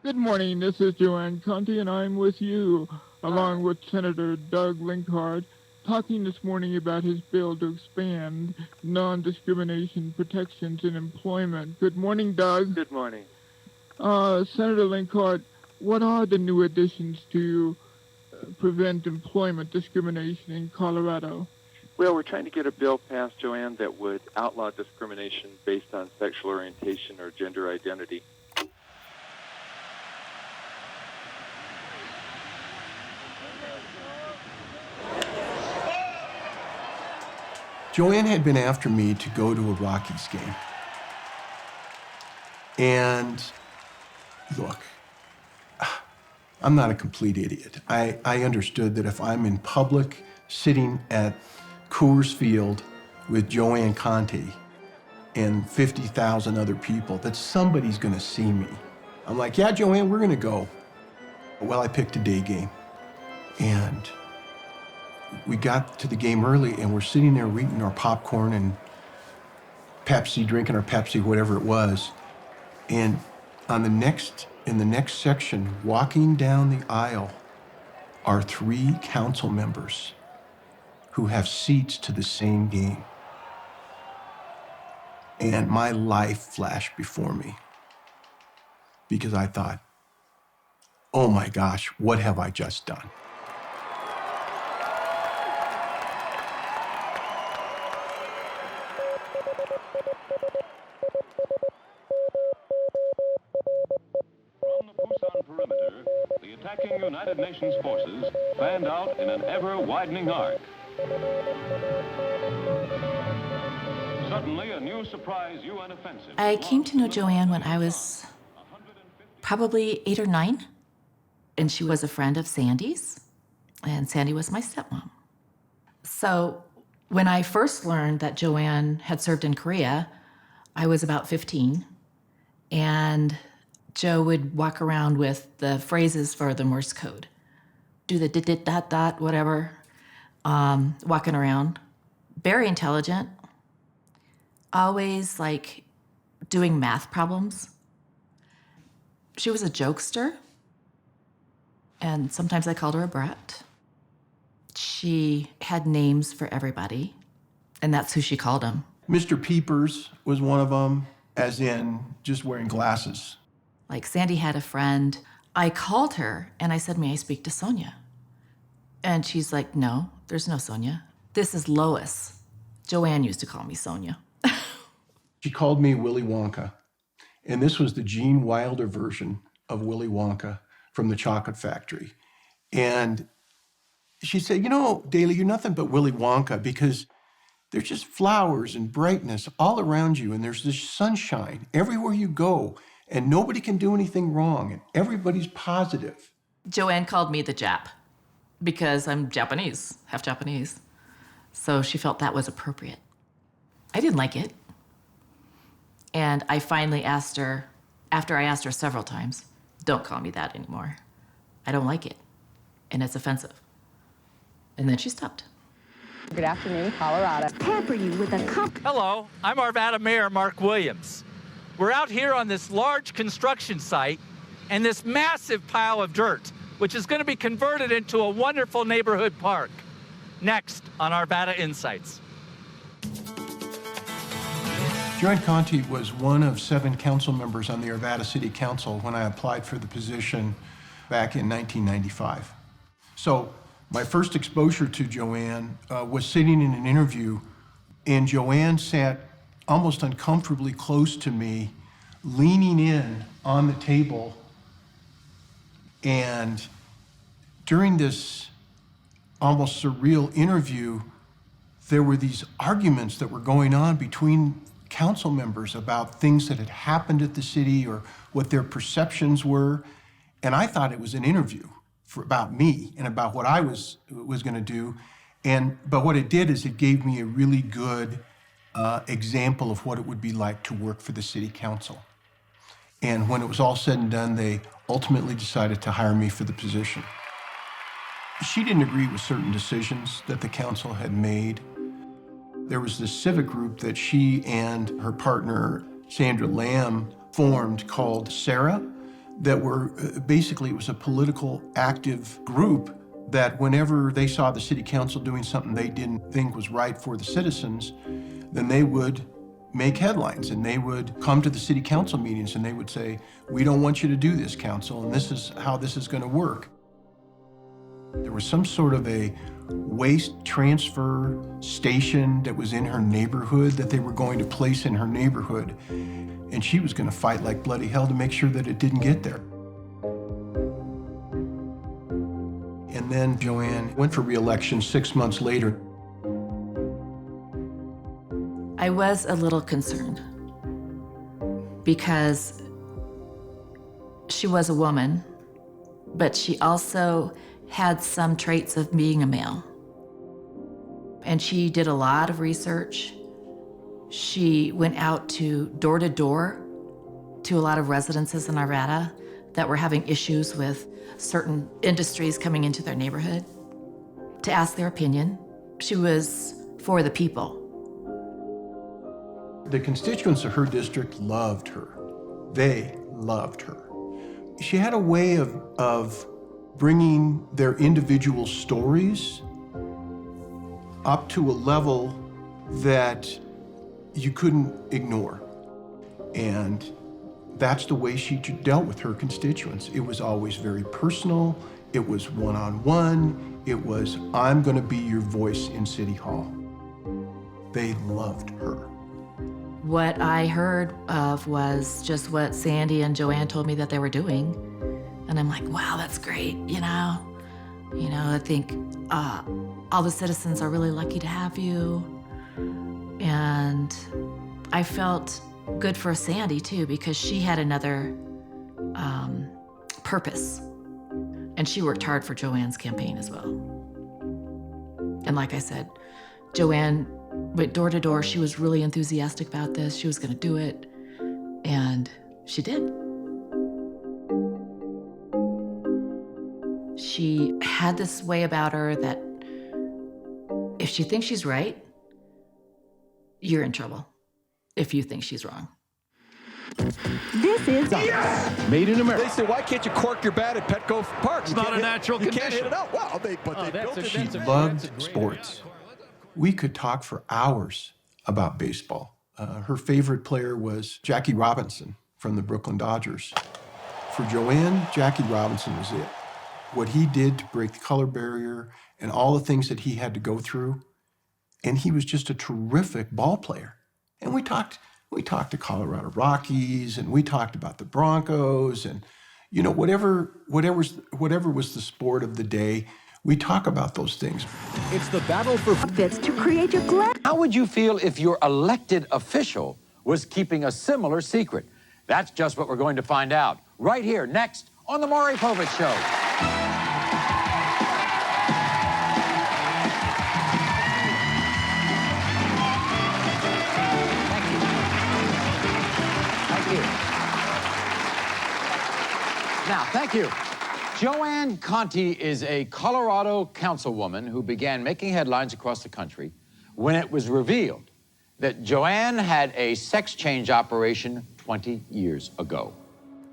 Good morning, this is Joanne Conte, and I'm with you, along with Senator Doug Linkhart, talking this morning about his bill to expand non-discrimination protections in employment. Good morning, Doug. Good morning. Senator Linkhart, what are the new additions to prevent employment discrimination in Colorado? Well, we're trying to get a bill passed, Joanne, that would outlaw discrimination based on sexual orientation or gender identity. Joanne had been after me to go to a Rockies game. And look, I'm not a complete idiot. I understood that if I'm in public sitting at Coors Field with Joanne Conte and 50,000 other people, that somebody's gonna see me. I'm like, yeah, Joanne, we're gonna go. Well, I picked a day game. And we got to the game early, and we're sitting there eating our popcorn and Pepsi, drinking our Pepsi, whatever it was. And in the next section, walking down the aisle, are 3 council members who have seats to the same game. And my life flashed before me because I thought, oh my gosh, what have I just done? Attacking United Nations forces fanned out in an ever-widening arc. Suddenly, a new surprise UN offensive. I came to know Joanne when I was probably 8 or 9, and she was a friend of Sandy's, and Sandy was my stepmom. So when I first learned that Joanne had served in Korea, I was about 15, and Joe would walk around with the phrases for the Morse code. Do the dit dot dot, whatever, walking around. Very intelligent, always like doing math problems. She was a jokester, and sometimes I called her a brat. She had names for everybody, and that's who she called them. Mr. Peepers was one of them, as in just wearing glasses. Like Sandy had a friend. I called her and I said, may I speak to Sonia? And she's like, no, there's no Sonia. This is Lois. Joanne used to call me Sonia. She called me Willy Wonka. And this was the Gene Wilder version of Willy Wonka from the Chocolate Factory. And she said, you know, Daly, you're nothing but Willy Wonka because there's just flowers and brightness all around you. And there's this sunshine everywhere you go. And nobody can do anything wrong, and everybody's positive. Joanne called me the Jap because I'm Japanese, half Japanese. So she felt that was appropriate. I didn't like it. And I finally asked her, after I asked her several times, don't call me that anymore. I don't like it, and it's offensive. And then she stopped. Good afternoon, Colorado. Pamper you with a cup. Hello, I'm Arvada Mayor Mark Williams. We're out here on this large construction site and this massive pile of dirt, which is going to be converted into a wonderful neighborhood park. Next on Arvada Insights. Joanne Conte was one of 7 council members on the Arvada City Council when I applied for the position back in 1995. So my first exposure to Joanne was sitting in an interview, and Joanne sat almost uncomfortably close to me, leaning in on the table. And during this almost surreal interview, there were these arguments that were going on between council members about things that had happened at the city or what their perceptions were. And I thought it was an interview about me and about what I was gonna do. But what it did is it gave me a really good example of what it would be like to work for the city council. And when it was all said and done, they ultimately decided to hire me for the position. She didn't agree with certain decisions that the council had made. There was this civic group that she and her partner, Sandra Lamb, formed called Sarah, that were, basically it was a political active group that whenever they saw the city council doing something they didn't think was right for the citizens, then they would make headlines and they would come to the city council meetings and they would say, we don't want you to do this, council, and this is how this is going to work. There was some sort of a waste transfer station that was in her neighborhood that they were going to place in her neighborhood, and she was going to fight like bloody hell to make sure that it didn't get there. And then Joanne went for re-election 6 months later. I was a little concerned because she was a woman, but she also had some traits of being a male. And she did a lot of research. She went out to door to a lot of residences in Irada that were having issues with certain industries coming into their neighborhood to ask their opinion. She was for the people. The constituents of her district loved her. They loved her. She had a way of bringing their individual stories up to a level that you couldn't ignore. And that's the way she dealt with her constituents. It was always very personal. It was one-on-one. It was, I'm going to be your voice in City Hall. They loved her. What I heard of was just what Sandy and Joanne told me that they were doing. And I'm like, wow, that's great, you know? I think all the citizens are really lucky to have you. And I felt good for Sandy too, because she had another purpose. And she worked hard for Joanne's campaign as well. And like I said, Joanne went door to door. She was really enthusiastic about this. She was gonna do it. And she did. She had this way about her that if she thinks she's right, you're in trouble if you think she's wrong. This is Made in America. They say, why can't you cork your bat at Petco Park? It's not a natural You condition. can't hit it out. Well, they built it. She loved sports. We could talk for hours about baseball. Her favorite player was Jackie Robinson from the Brooklyn Dodgers. For Joanne, Jackie Robinson was it. What he did to break the color barrier and all the things that he had to go through. And he was just a terrific ball player. And we talked to Colorado Rockies, and we talked about the Broncos, and whatever was the sport of the day, we talk about those things. It's the battle for bits to create your glass. How would you feel if your elected official was keeping a similar secret? That's just what we're going to find out right here, next on The Maury Povich Show. Thank you. Joanne Conte is a Colorado councilwoman who began making headlines across the country when it was revealed that Joanne had a sex change operation 20 years ago.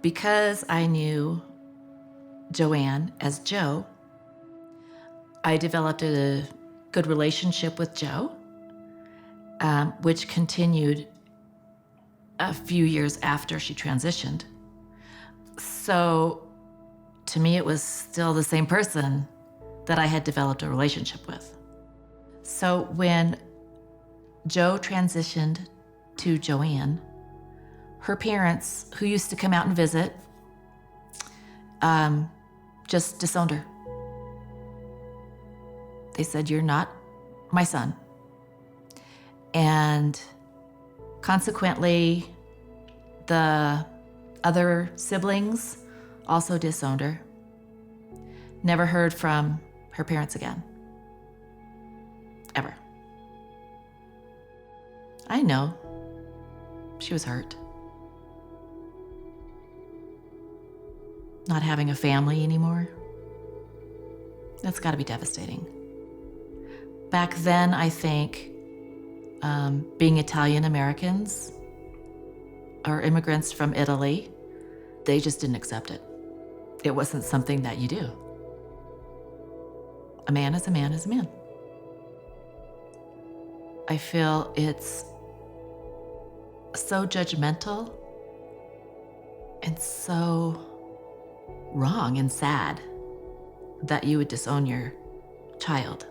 Because I knew Joanne as Jo, I developed a good relationship with Jo, which continued a few years after she transitioned. So to me, it was still the same person that I had developed a relationship with. So when Jo transitioned to Joanne, her parents, who used to come out and visit, just disowned her. They said, "You're not my son." And consequently, the other siblings also disowned her. Never heard from her parents again. Ever. I know. She was hurt. Not having a family anymore. That's gotta be devastating. Back then, I think, being Italian Americans or immigrants from Italy, they just didn't accept it. It wasn't something that you do. A man is a man is a man. I feel it's so judgmental and so wrong and sad that you would disown your child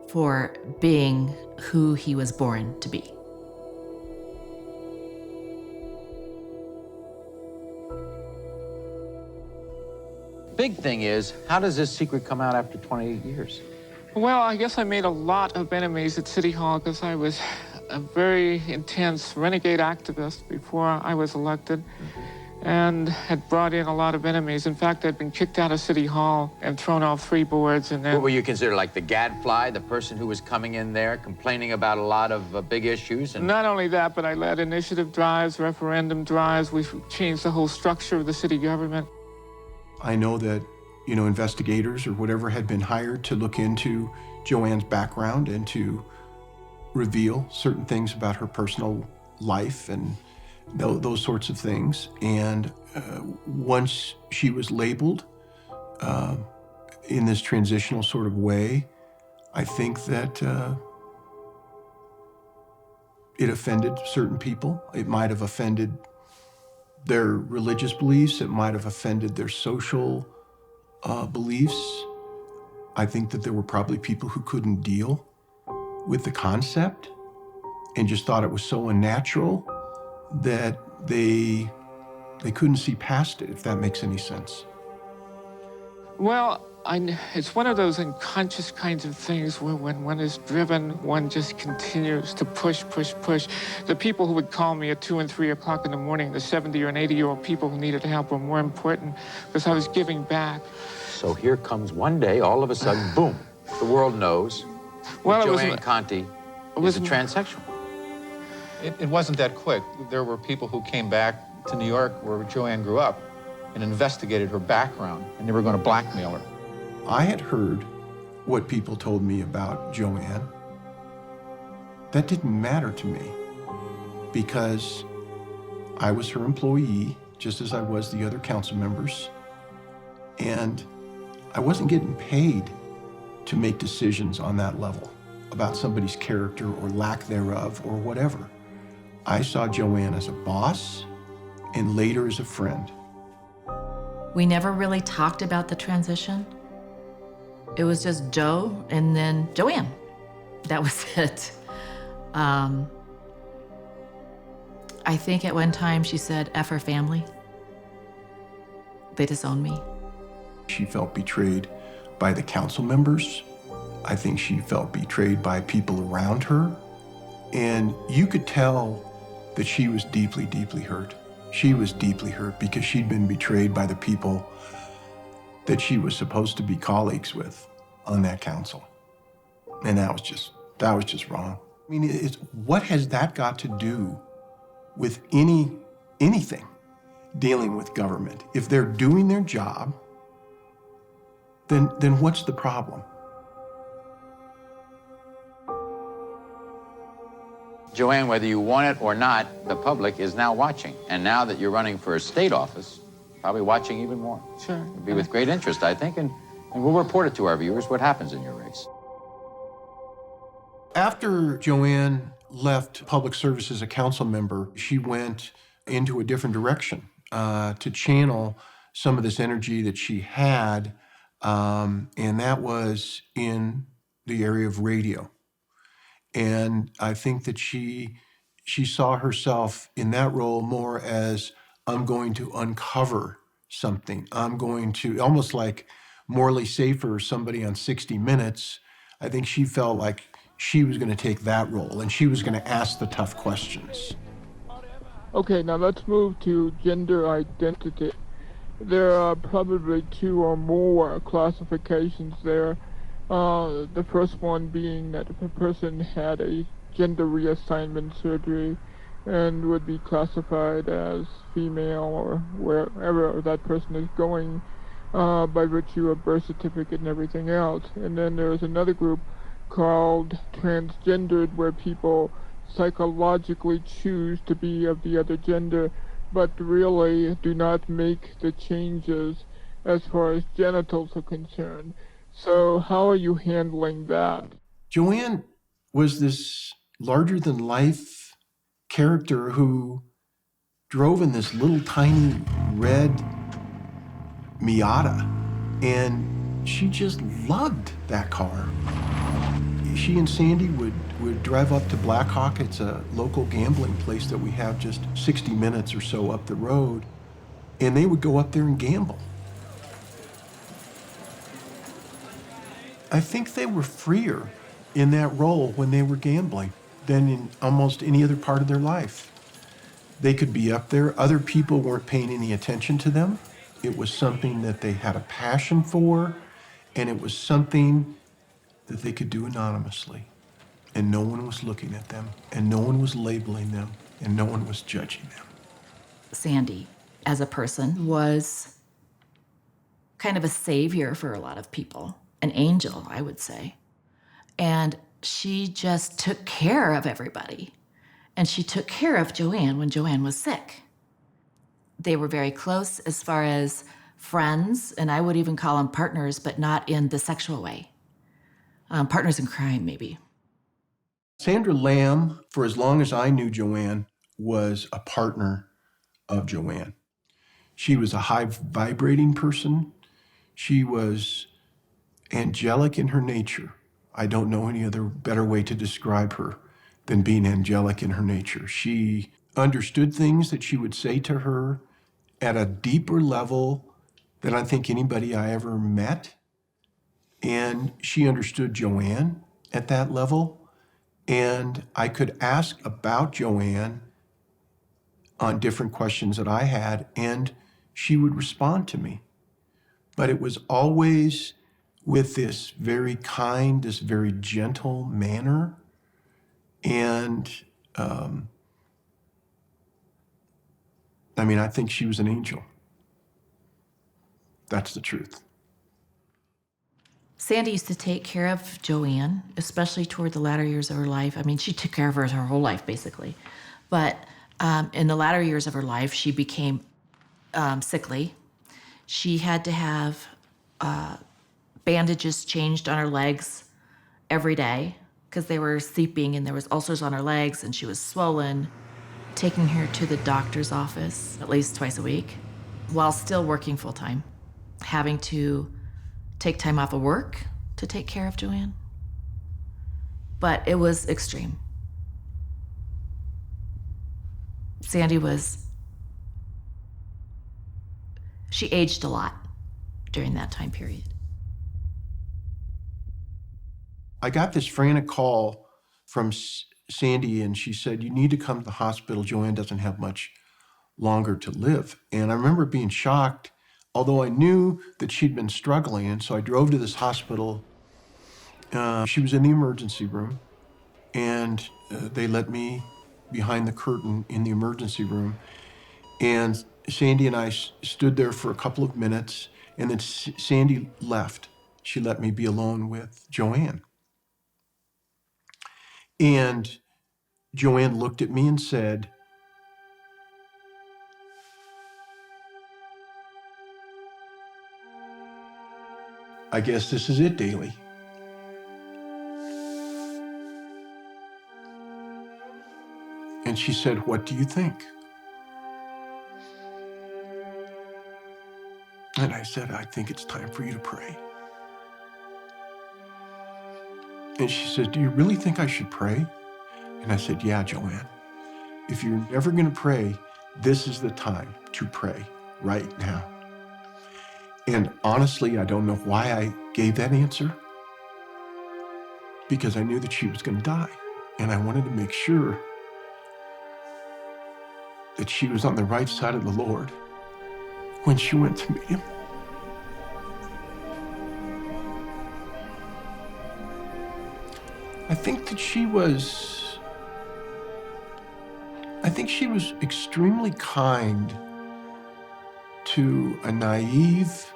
for being who he was born to be. Big thing is, how does this secret come out after 28 years? Well, I guess I made a lot of enemies at City Hall because I was a very intense renegade activist before I was elected and had brought in a lot of enemies. In fact, I'd been kicked out of City Hall and thrown off 3 boards. And then... What were you considered, like the gadfly, the person who was coming in there complaining about a lot of big issues? And... Not only that, but I led initiative drives, referendum drives. We changed the whole structure of the city government. I know that, investigators or whatever had been hired to look into Joanne's background and to reveal certain things about her personal life and those sorts of things. And once she was labeled in this transitional sort of way, I think that it offended certain people. It might have offended their religious beliefs. It might have offended their social beliefs. I think that there were probably people who couldn't deal with the concept and just thought it was so unnatural that they couldn't see past it, if that makes any sense. Well, it's one of those unconscious kinds of things where when one is driven, one just continues to push. The people who would call me at 2 and 3 o'clock in the morning, the 70 or 80-year-old people who needed help, were more important because I was giving back. So here comes one day, all of a sudden, boom, the world knows that Joanne Conte is a transsexual. It wasn't that quick. There were people who came back to New York where Joanne grew up and investigated her background, and they were going to blackmail her. I had heard what people told me about Joanne. That didn't matter to me because I was her employee, just as I was the other council members, and I wasn't getting paid to make decisions on that level about somebody's character or lack thereof or whatever. I saw Joanne as a boss and later as a friend. We never really talked about the transition. It was just Joe and then Joanne. That was it. I think at one time she said, F her family. They disowned me. She felt betrayed by the council members. I think she felt betrayed by people around her. And you could tell that she was deeply, deeply hurt. She was deeply hurt because she'd been betrayed by the people that she was supposed to be colleagues with on that council. And that was just wrong. I mean, what has that got to do with anything dealing with government? If they're doing their job, then what's the problem? Joanne, whether you want it or not, the public is now watching. And now that you're running for a state office, probably watching even more. Sure. It'll be with great interest, I think, and we'll report it to our viewers what happens in your race. After Joanne left public service as a council member, she went into a different direction to channel some of this energy that she had, and that was in the area of radio. And I think that she saw herself in that role more as, I'm going to uncover something. I'm going to, almost like Morley Safer or somebody on 60 Minutes, I think she felt like she was going to take that role and she was going to ask the tough questions. Okay, now let's move to gender identity. There are probably 2 or more classifications there. The first one being that if a person had a gender reassignment surgery and would be classified as female or wherever that person is going by virtue of birth certificate and everything else. And then there's another group called transgendered, where people psychologically choose to be of the other gender but really do not make the changes as far as genitals are concerned. So how are you handling that? Joanne was this larger-than-life character who drove in this little tiny red Miata, and she just loved that car. She and Sandy would drive up to Black Hawk. It's a local gambling place that we have just 60 minutes or so up the road, and they would go up there and gamble. I think they were freer in that role when they were gambling than in almost any other part of their life. They could be up there. Other people weren't paying any attention to them. It was something that they had a passion for, and it was something that they could do anonymously. And no one was looking at them, and no one was labeling them, and no one was judging them. Sandy, as a person, was kind of a savior for a lot of people, an angel, I would say. And she just took care of everybody. And she took care of Joanne when Joanne was sick. They were very close as far as friends, and I would even call them partners, but not in the sexual way. Partners in crime, maybe. Sandra Lamb, for as long as I knew Joanne, was a partner of Joanne. She was a high vibrating person. She was angelic in her nature. I don't know any other better way to describe her than being angelic in her nature. She understood things that she would say to her at a deeper level than I think anybody I ever met. And she understood Joanne at that level. And I could ask about Joanne on different questions that I had, and she would respond to me. But it was always with this very kind, this very gentle manner. And I think she was an angel. That's the truth. Sandy used to take care of Joanne, especially toward the latter years of her life. She took care of her whole life, basically. But in the latter years of her life, she became sickly. She had to have bandages changed on her legs every day because they were seeping and there was ulcers on her legs and she was swollen. Taking her to the doctor's office at least twice a week while still working full-time, having to take time off of work to take care of Joanne. But it was extreme. Sandy she aged a lot during that time period. I got this frantic call from Sandy, and she said, "You need to come to the hospital. Joanne doesn't have much longer to live." And I remember being shocked, although I knew that she'd been struggling. And so I drove to this hospital. She was in the emergency room, and they let me behind the curtain in the emergency room. And Sandy and I stood there for a couple of minutes, and then Sandy left. She let me be alone with Joanne. And Joanne looked at me and said, "I guess this is it, Daly." And she said, "What do you think?" And I said, "I think it's time for you to pray." And she said, "Do you really think I should pray?" And I said, "Yeah, Joanne. If you're never going to pray, this is the time to pray right now." And honestly, I don't know why I gave that answer, because I knew that she was going to die. And I wanted to make sure that she was on the right side of the Lord when she went to meet him. I think she was extremely kind to a naive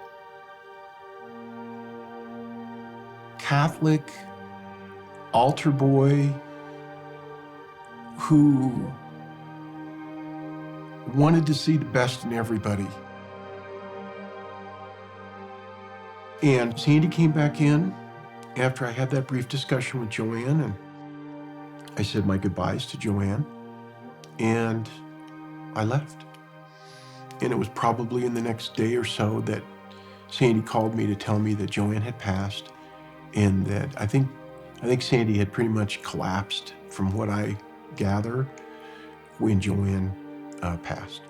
Catholic altar boy who wanted to see the best in everybody. And Sandy came back in after I had that brief discussion with Joanne, and I said my goodbyes to Joanne, and I left. And it was probably in the next day or so that Sandy called me to tell me that Joanne had passed, and that I think Sandy had pretty much collapsed from what I gather when Joanne passed.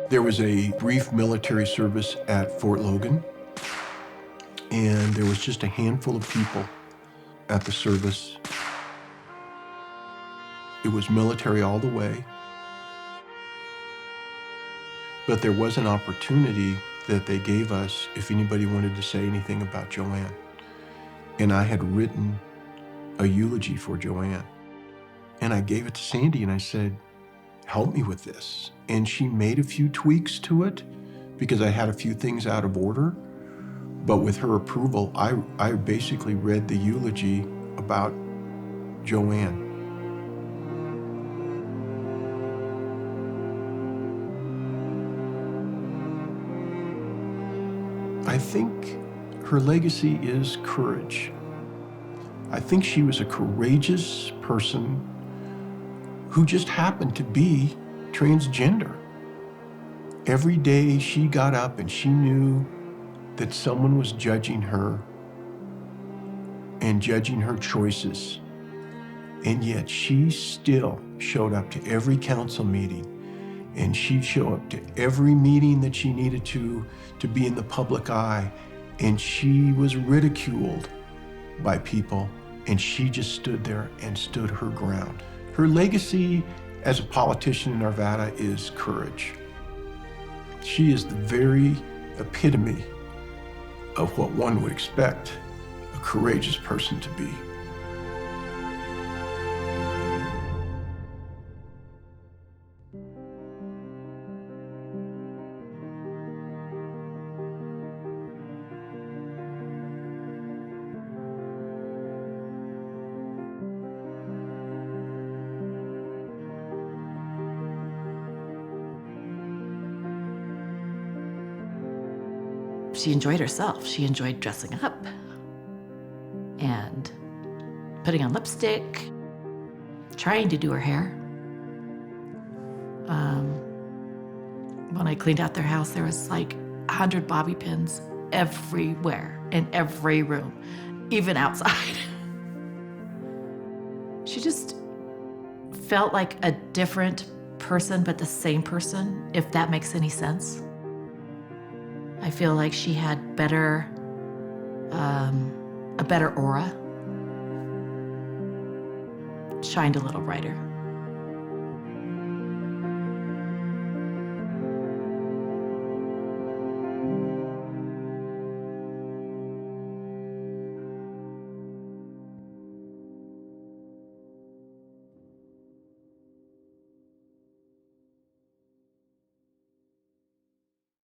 There was a brief military service at Fort Logan, and there was just a handful of people at the service. It was military all the way, but there was an opportunity that they gave us if anybody wanted to say anything about Joanne. And I had written a eulogy for Joanne, and I gave it to Sandy and I said, help me with this. And she made a few tweaks to it because I had a few things out of order. But with her approval, I basically read the eulogy about Joanne. I think her legacy is courage. I think she was a courageous person who just happened to be transgender. Every day she got up and she knew that someone was judging her and judging her choices. And yet she still showed up to every council meeting, and she'd show up to every meeting that she needed to be in the public eye. And she was ridiculed by people, and she just stood there and stood her ground. Her legacy as a politician in Arvada is courage. She is the very epitome of what one would expect a courageous person to be. She enjoyed herself. She enjoyed dressing up and putting on lipstick, trying to do her hair. When I cleaned out their house, there was like 100 bobby pins everywhere, in every room, even outside. She just felt like a different person, but the same person, if that makes any sense. I feel like she had a better aura, shined a little brighter.